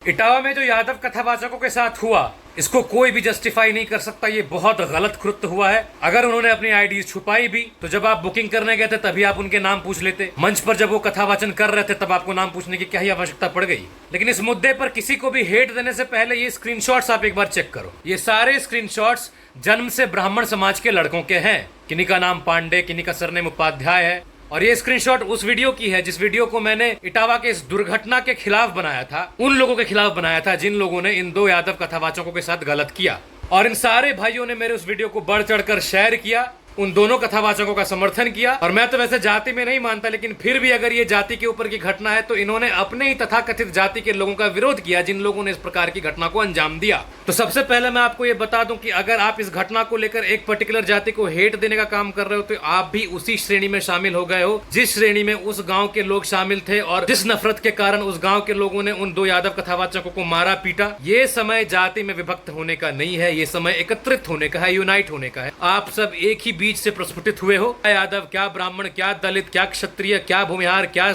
इटावा में जो यादव कथावाचकों के साथ हुआ, इसको कोई भी जस्टिफाई नहीं कर सकता। ये बहुत गलत कृत्य हुआ है। अगर उन्होंने अपनी आईडी छुपाई भी तो जब आप बुकिंग करने गए थे तभी आप उनके नाम पूछ लेते। मंच पर जब वो कथावाचन कर रहे थे तब आपको नाम पूछने की क्या ही आवश्यकता पड़ गई। लेकिन इस मुद्दे पर किसी को भी हेट देने से पहले ये स्क्रीनशॉट्स आप एक बार चेक करो। ये सारे स्क्रीनशॉट्स जन्म से ब्राह्मण समाज के लड़कों के हैं। किन्हीं का नाम पांडे, किन्हीं का सरनेम उपाध्याय है। और ये स्क्रीनशॉट उस वीडियो की है जिस वीडियो को मैंने इटावा के इस दुर्घटना के खिलाफ बनाया था, उन लोगों के खिलाफ बनाया था जिन लोगों ने इन दो यादव कथावाचकों के साथ गलत किया। और इन सारे भाइयों ने मेरे उस वीडियो को बढ़ चढ़कर शेयर किया, उन दोनों कथावाचकों का समर्थन किया। और मैं तो वैसे जाति में नहीं मानता, लेकिन फिर भी अगर ये जाति के ऊपर की घटना है तो इन्होंने अपने ही तथाकथित जाति के लोगों का विरोध किया जिन लोगों ने इस प्रकार की घटना को अंजाम दिया। तो सबसे पहले मैं आपको ये बता दूं कि अगर आप इस घटना को लेकर एक पर्टिकुलर जाति को हेट देने का काम कर रहे हो तो आप भी उसी श्रेणी में शामिल हो गए हो जिस श्रेणी में उस गांव के लोग शामिल थे और जिस नफरत के कारण उस गांव के लोगों ने उन दो यादव कथावाचकों को मारा पीटा। ये समय जाति में विभक्त होने का नहीं है, ये समय एकत्रित होने का है, यूनाइट होने का है। आप सब एक ही बीज से प्रस्फुटित हुए हो। क्या यादव, क्या ब्राह्मण, क्या दलित, क्या क्षत्रिय, क्या भूमिहार, क्या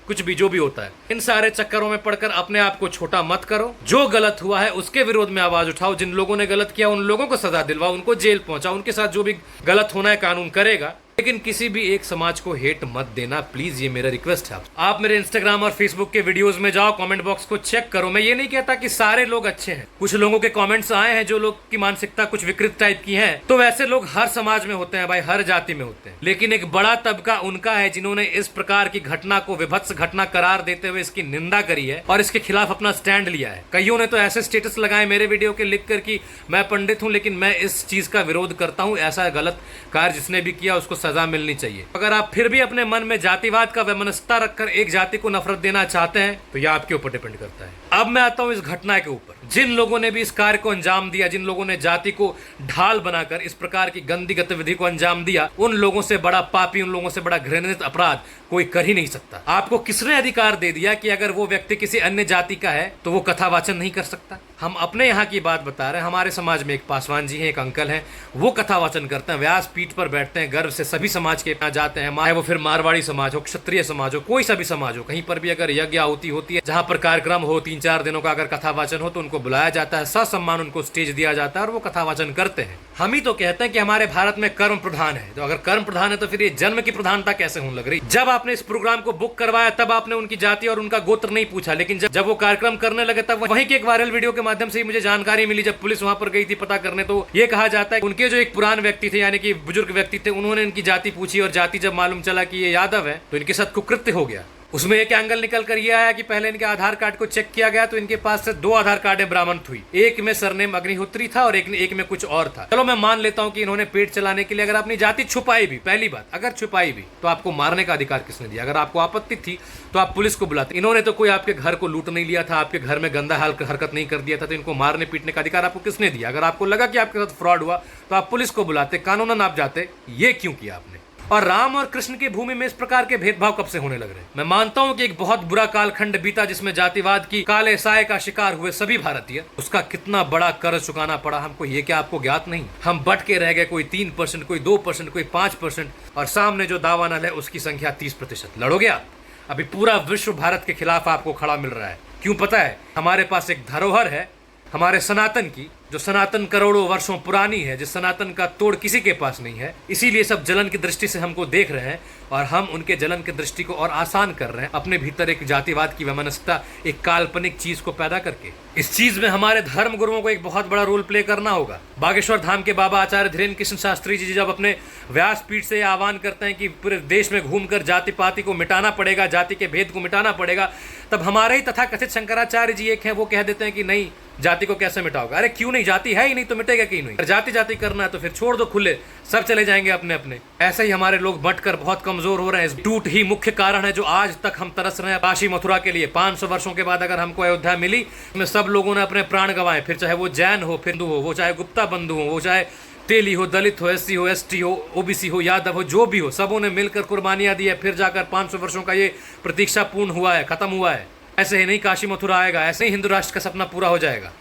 कुछ भी जो भी होता है, इन सारे चक्करों में पड़कर अपने आप को छोटा मत करो। जो गलत हुआ है उसके विरोध में आवाज उठाओ। जिन लोगों ने गलत किया उन लोगों को सजा दिलवाओ, उनको जेल पहुंचाओ, उनके साथ जो भी गलत होना है कानून करेगा। लेकिन किसी भी एक समाज को हेट मत देना प्लीज, ये मेरा रिक्वेस्ट है। आप मेरे इंस्टाग्राम और फेसबुक के वीडियोस में जाओ, कमेंट बॉक्स को चेक करो। मैं ये नहीं कहता कि सारे लोग अच्छे हैं। कुछ लोगों के कमेंट्स आए हैं जो लोग की मानसिकता कुछ विकृत टाइप की है, तो वैसे लोग हर समाज में होते हैं भाई, हर जाति में होते हैं। लेकिन एक बड़ा तबका उनका है जिन्होंने इस प्रकार की घटना को विभत्स घटना करार देते हुए इसकी निंदा करी है और इसके खिलाफ अपना स्टैंड लिया है। कईयों ने तो ऐसे स्टेटस लगाए मेरे वीडियो के लिख कर कि मैं पंडित हूं लेकिन मैं इस चीज का विरोध करता हूं। ऐसा गलत कार्य जिसने भी किया उसको सजा मिलनी चाहिए। अगर आप फिर भी अपने मन में जातिवाद का वैमनस्यता रखकर एक जाति को नफरत देना चाहते हैं तो यह आपके ऊपर डिपेंड करता है। अब मैं आता हूं इस घटना के ऊपर। जिन लोगों ने भी इस कार्य को अंजाम दिया, जिन लोगों ने जाति को ढाल बनाकर इस प्रकार की गंदी गतिविधि को अंजाम दिया, उन लोगों से बड़ा पापी, उन लोगों से बड़ा घृणित अपराध कोई कर ही नहीं सकता। आपको किसने अधिकार दे दिया कि अगर वो व्यक्ति किसी अन्य जाति का है तो वो कथावाचन नहीं कर सकता? हम अपने यहाँ की बात बता रहे हैं। हमारे समाज में एक पासवान जी हैं, एक अंकल हैं, वो कथावाचन करते हैं, व्यास पीठ पर बैठते हैं, गर्व से सभी समाज के यहाँ जाते हैं, चाहे वो फिर मारवाड़ी समाज हो, क्षत्रिय समाज हो, कोई सा भी समाज हो, कहीं पर भी अगर यज्ञ आहुति होती है, जहाँ पर कार्यक्रम हो, 3-4 दिनों का अगर कथावाचन हो तो उनको बुलाया जाता है, ससम्मान उनको स्टेज दिया जाता है और वो कथावाचन करते हैं। हम ही तो कहते हैं कि हमारे भारत में कर्म प्रधान है, तो अगर कर्म प्रधान है तो फिर ये जन्म की प्रधानता कैसे होने लग रही? जब आपने इस प्रोग्राम को बुक करवाया तब आपने उनकी जाति और उनका गोत्र नहीं पूछा, लेकिन जब वो कार्यक्रम करने लगे तब वहीं के एक वायरल वीडियो के माध्यम से मुझे जानकारी मिली, जब पुलिस वहां पर गई थी पता करने, तो ये कहा जाता है उनके जो एक पुरान व्यक्ति थे, यानी कि बुजुर्ग व्यक्ति थे, उन्होंने इनकी जाति पूछी और जाति जब मालूम चला कि ये यादव है तो इनके साथ कुकृत्य हो गया। उसमें एक एंगल निकल कर ये आया कि पहले इनके आधार कार्ड को चेक किया गया तो इनके पास से 2 आधार कार्ड ब्राह्मण हुई, एक में सरनेम अग्निहोत्री था और एक में कुछ और था। चलो मैं मान लेता हूं कि इन्होंने पेट चलाने के लिए अगर अपनी जाति छुपाई भी, पहली बात अगर छुपाई भी तो आपको मारने का अधिकार किसने दिया? अगर आपको आपत्ति थी तो आप पुलिस को बुलाते। इन्होंने तो कोई आपके घर को लूट नहीं लिया था, आपके घर में गंदा हरकत नहीं कर दिया था, तो इनको मारने पीटने का अधिकार आपको किसने दिया? अगर आपको लगा कि आपके साथ फ्रॉड हुआ तो आप पुलिस को बुलाते, कानूनन आप जाते। ये क्यों किया आपने? और राम और कृष्ण की भूमि में इस प्रकार के भेदभाव कब से होने लग रहे? मैं मानता हूं कि एक बहुत बुरा कालखंड बीता जिसमें जातिवाद की काले साए का शिकार हुए सभी भारतीय, उसका कितना बड़ा कर्ज चुकाना पड़ा हमको, ये क्या आपको ज्ञात नहीं? हम बट के रह गए, कोई 3%, कोई 2%, कोई 5%, और सामने जो दावा नल है उसकी संख्या 30%। लड़ोगे आप? अभी पूरा विश्व भारत के खिलाफ आपको खड़ा मिल रहा है। क्यों पता है? हमारे पास एक धरोहर है हमारे सनातन की, जो सनातन करोड़ों वर्षों पुरानी है, जिस सनातन का तोड़ किसी के पास नहीं है। इसीलिए सब जलन की दृष्टि से हमको देख रहे हैं और हम उनके जलन की दृष्टि को और आसान कर रहे हैं, अपने भीतर एक जातिवाद की वैमनस्यता, एक काल्पनिक चीज को पैदा करके। इस चीज में हमारे धर्म गुरुओं को एक बहुत बड़ा रोल प्ले करना होगा। बागेश्वर धाम के बाबा आचार्य धीरेन्द्र कृष्ण शास्त्री जी जब अपने व्यासपीठ से आह्वान करते हैं कि पूरे देश में घूमकर जाति पाति को मिटाना पड़ेगा, जाति के भेद को मिटाना पड़ेगा, तब हमारे ही तथाकथित शंकराचार्य जी एक हैं, वो कह देते हैं कि नहीं, जाति को कैसे मिटाओगे? अरे क्यों नहीं? जाति है ही नहीं तो मिटेगा क्यों नहीं? जाति जाति करना है तो फिर छोड़ दो खुले, सब चले जाएंगे अपने अपने। ऐसे ही हमारे लोग बंटकर बहुत कमजोर हो रहे हैं। टूट ही मुख्य कारण है जो आज तक हम तरस रहे हैं काशी मथुरा के लिए। 500 वर्षों के बाद अगर हमको अयोध्या मिली, में सब लोगों ने अपने प्राण गंवाए, फिर चाहे वो जैन हो, हिंदू हो, वो चाहे गुप्ता बंधु हो, वो चाहे तेली हो, दलित हो, SC हो, ST हो, OBC हो, यादव हो, जो भी हो, सबों ने मिलकर कुर्बानियां दी है। फिर जाकर 500 वर्षों का ये प्रतीक्षा पूर्ण हुआ है, खत्म हुआ है। ऐसे ही नहीं काशी मथुरा आएगा, ऐसे ही हिंदू राष्ट्र का सपना पूरा हो जाएगा।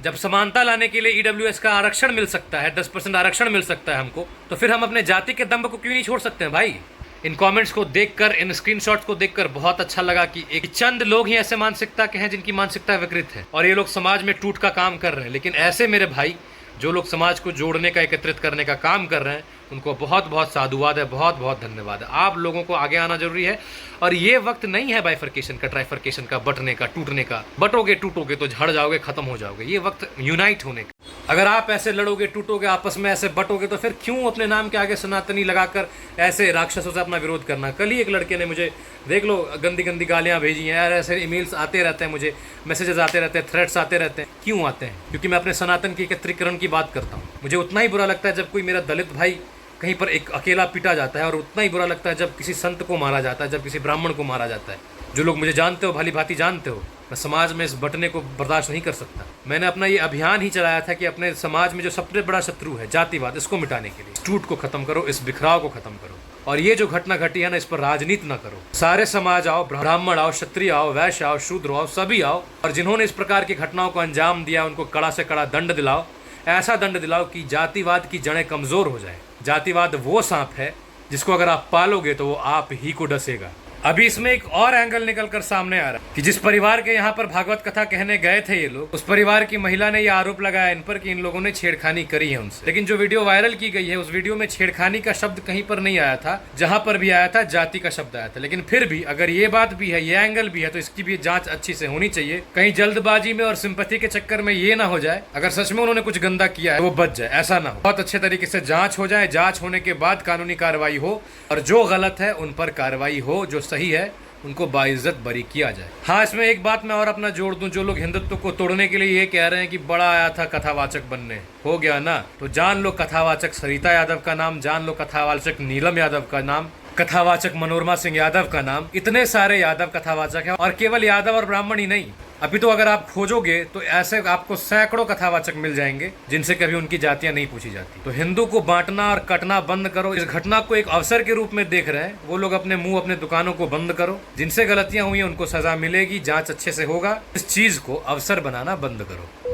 जब समानता लाने के लिए EWS का आरक्षण मिल सकता है, 10% आरक्षण मिल सकता है हमको, तो फिर हम अपने जाति के दम्भ को क्यों नहीं छोड़ सकते हैं भाई? इन कमेंट्स को देखकर, इन स्क्रीनशॉट्स को देखकर बहुत अच्छा लगा कि एक चंद लोग ही ऐसे मानसिकता के हैं जिनकी मानसिकता विकृत है और ये लोग समाज में टूट का काम कर रहे हैं। लेकिन ऐसे मेरे भाई जो लोग समाज को जोड़ने का, एकत्रित करने का काम कर रहे हैं, उनको बहुत बहुत साधुवाद है, बहुत बहुत धन्यवाद है। आप लोगों को आगे आना जरूरी है और ये वक्त नहीं है बाइफर्केशन का, ट्राइफर्केशन का, बटने का, टूटने का। बटोगे टूटोगे तो झड़ जाओगे, खत्म हो जाओगे। ये वक्त यूनाइट होने का। अगर आप ऐसे लड़ोगे, टूटोगे, आपस में ऐसे बटोगे तो फिर क्यों अपने नाम के आगे सनातनी लगाकर ऐसे राक्षसों से अपना विरोध करना। कल ही एक लड़के ने मुझे, देख लो, गंदी गंदी गालियां भेजी हैं यार। ऐसे ईमेल्स आते रहते हैं, मुझे मैसेजेस आते रहते हैं, थ्रेड्स आते रहते हैं। क्यों आते हैं? क्योंकि मैं अपने सनातन के एकत्रीकरण की बात करता हूँ। मुझे उतना ही बुरा लगता है जब कोई मेरा दलित भाई कहीं पर एक अकेला पीटा जाता है और उतना ही बुरा लगता है जब किसी संत को मारा जाता है, जब किसी ब्राह्मण को मारा जाता है। जो लोग मुझे जानते हो, भली भांति जानते हो, मैं समाज में इस बटने को बर्दाश्त नहीं कर सकता। मैंने अपना ये अभियान ही चलाया था कि अपने समाज में जो सबसे बड़ा शत्रु है जातिवाद, इसको मिटाने के लिए इस टूट को खत्म करो, इस बिखराव को खत्म करो। और ये जो घटना घटी है ना, इस पर राजनीति ना करो। सारे समाज आओ, ब्राह्मण आओ, क्षत्रिय आओ, वैश्य आओ, शूद्र आओ, सभी आओ और जिन्होंने इस प्रकार की घटनाओं को अंजाम दिया उनको कड़ा से कड़ा दंड दिलाओ। ऐसा दंड दिलाओ कि जातिवाद की जड़ें कमजोर हो जाए। जातिवाद वो सांप है जिसको अगर आप पालोगे तो वो आप ही को डसेगा। अभी इसमें एक और एंगल निकलकर सामने आ रहा है कि जिस परिवार के यहाँ पर भागवत कथा कहने गए थे ये लोग, उस परिवार की महिला ने ये आरोप लगाया इन पर कि इन लोगों ने छेड़खानी करी है उनसे। लेकिन जो वीडियो वायरल की गई है उस वीडियो में छेड़खानी का शब्द कहीं पर नहीं आया था। जहां पर भी आया था जाति का शब्द आया था। लेकिन फिर भी अगर ये बात भी है, ये एंगल भी है, तो इसकी भी जांच अच्छी से होनी चाहिए। कहीं जल्दबाजी में और सिंपैथी के चक्कर में ये ना हो जाए, अगर सच में उन्होंने कुछ गंदा किया है वो बच जाए, ऐसा ना हो। बहुत अच्छे तरीके से जांच हो जाए, जांच होने के बाद कानूनी कार्रवाई हो और जो गलत है उन पर कार्रवाई हो, जो सही है उनको बाइज्जत बरी किया जाए। हाँ, इसमें एक बात मैं और अपना जोड़ दूं, जो लोग हिंदुत्व को तोड़ने के लिए ये कह रहे हैं कि बड़ा आया था कथावाचक बनने, हो गया ना, तो जान लो कथावाचक सरिता यादव का नाम, जान लो कथावाचक नीलम यादव का नाम, कथावाचक मनोरमा सिंह यादव का नाम। इतने सारे यादव कथावाचक हैं और केवल यादव और ब्राह्मण ही नहीं, अभी तो अगर आप खोजोगे तो ऐसे आपको सैकड़ों कथावाचक मिल जाएंगे जिनसे कभी उनकी जातियां नहीं पूछी जाती। तो हिंदू को बांटना और कटना बंद करो। इस घटना को एक अवसर के रूप में देख रहे हैं वो लोग, अपने मुंह, अपने दुकानों को बंद करो। जिनसे गलतियां हुई हैं उनको सजा मिलेगी, जांच अच्छे से होगा। इस चीज को अवसर बनाना बंद करो।